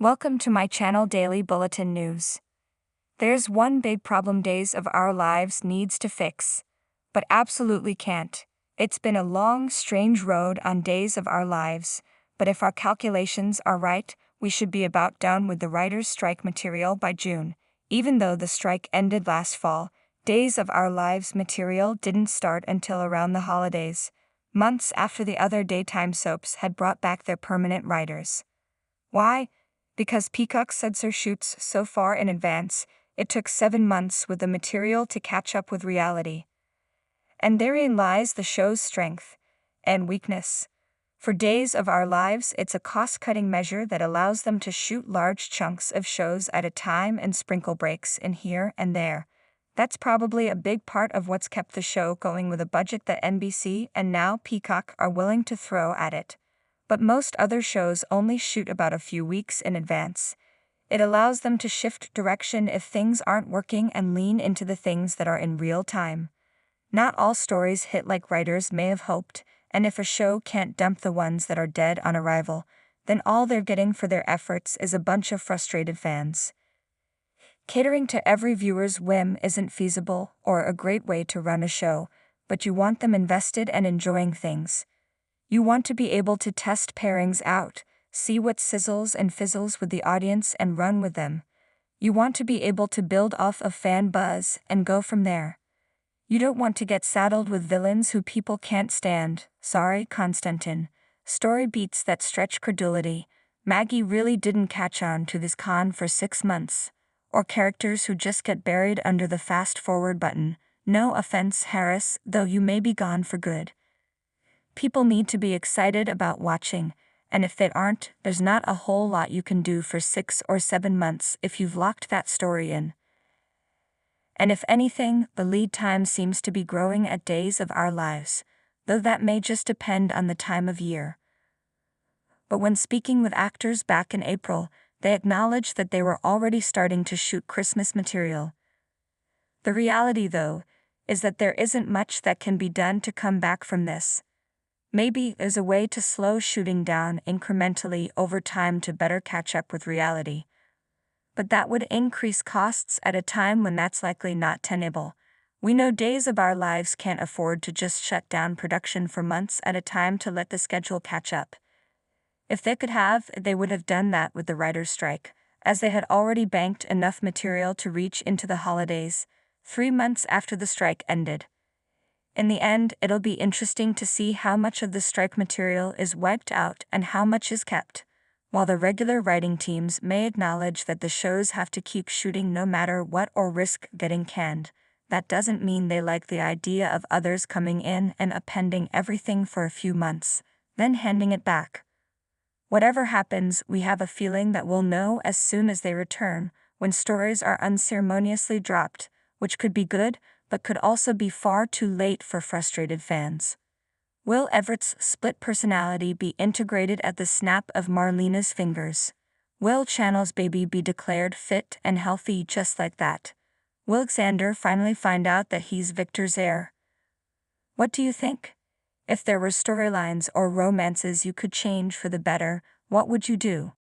Welcome to my channel Daily Bulletin News. There's one big problem Days of Our Lives needs to fix, but absolutely can't. It's been a long, strange road on Days of Our Lives, but if our calculations are right, we should be about done with the writers' strike material by June. Even though the strike ended last fall, Days of Our Lives material didn't start until around the holidays, months after the other daytime soaps had brought back their permanent writers. Why? Because Peacock censor shoots so far in advance, it took 7 months with the material to catch up with reality. And therein lies the show's strength and weakness. For Days of Our Lives, it's a cost-cutting measure that allows them to shoot large chunks of shows at a time and sprinkle breaks in here and there. That's probably a big part of what's kept the show going with a budget that NBC and now Peacock are willing to throw at it. But most other shows only shoot about a few weeks in advance. It allows them to shift direction if things aren't working and lean into the things that are in real time. Not all stories hit like writers may have hoped, and if a show can't dump the ones that are dead on arrival, then all they're getting for their efforts is a bunch of frustrated fans. Catering to every viewer's whim isn't feasible or a great way to run a show, but you want them invested and enjoying things. You want to be able to test pairings out, see what sizzles and fizzles with the audience and run with them. You want to be able to build off of fan buzz and go from there. You don't want to get saddled with villains who people can't stand. Sorry, Constantine. Story beats that stretch credulity. Maggie really didn't catch on to this con for 6 months. Or characters who just get buried under the fast-forward button. No offense, Harris, though you may be gone for good. People need to be excited about watching, and if they aren't, there's not a whole lot you can do for 6 or 7 months if you've locked that story in. And if anything, the lead time seems to be growing at Days of Our Lives, though that may just depend on the time of year. But when speaking with actors back in April, they acknowledged that they were already starting to shoot Christmas material. The reality, though, is that there isn't much that can be done to come back from this. Maybe there's a way to slow shooting down incrementally over time to better catch up with reality. But that would increase costs at a time when that's likely not tenable. We know Days of Our Lives can't afford to just shut down production for months at a time to let the schedule catch up. If they could have, they would have done that with the writers' strike, as they had already banked enough material to reach into the holidays, 3 months after the strike ended. In the end, it'll be interesting to see how much of the strike material is wiped out and how much is kept. While the regular writing teams may acknowledge that the shows have to keep shooting no matter what or risk getting canned, that doesn't mean they like the idea of others coming in and appending everything for a few months, then handing it back. Whatever happens, we have a feeling that we'll know as soon as they return, when stories are unceremoniously dropped, which could be good, but could also be far too late for frustrated fans. Will Everett's split personality be integrated at the snap of Marlena's fingers? Will Channel's baby be declared fit and healthy just like that? Will Xander finally find out that he's Victor's heir? What do you think? If there were storylines or romances you could change for the better, what would you do?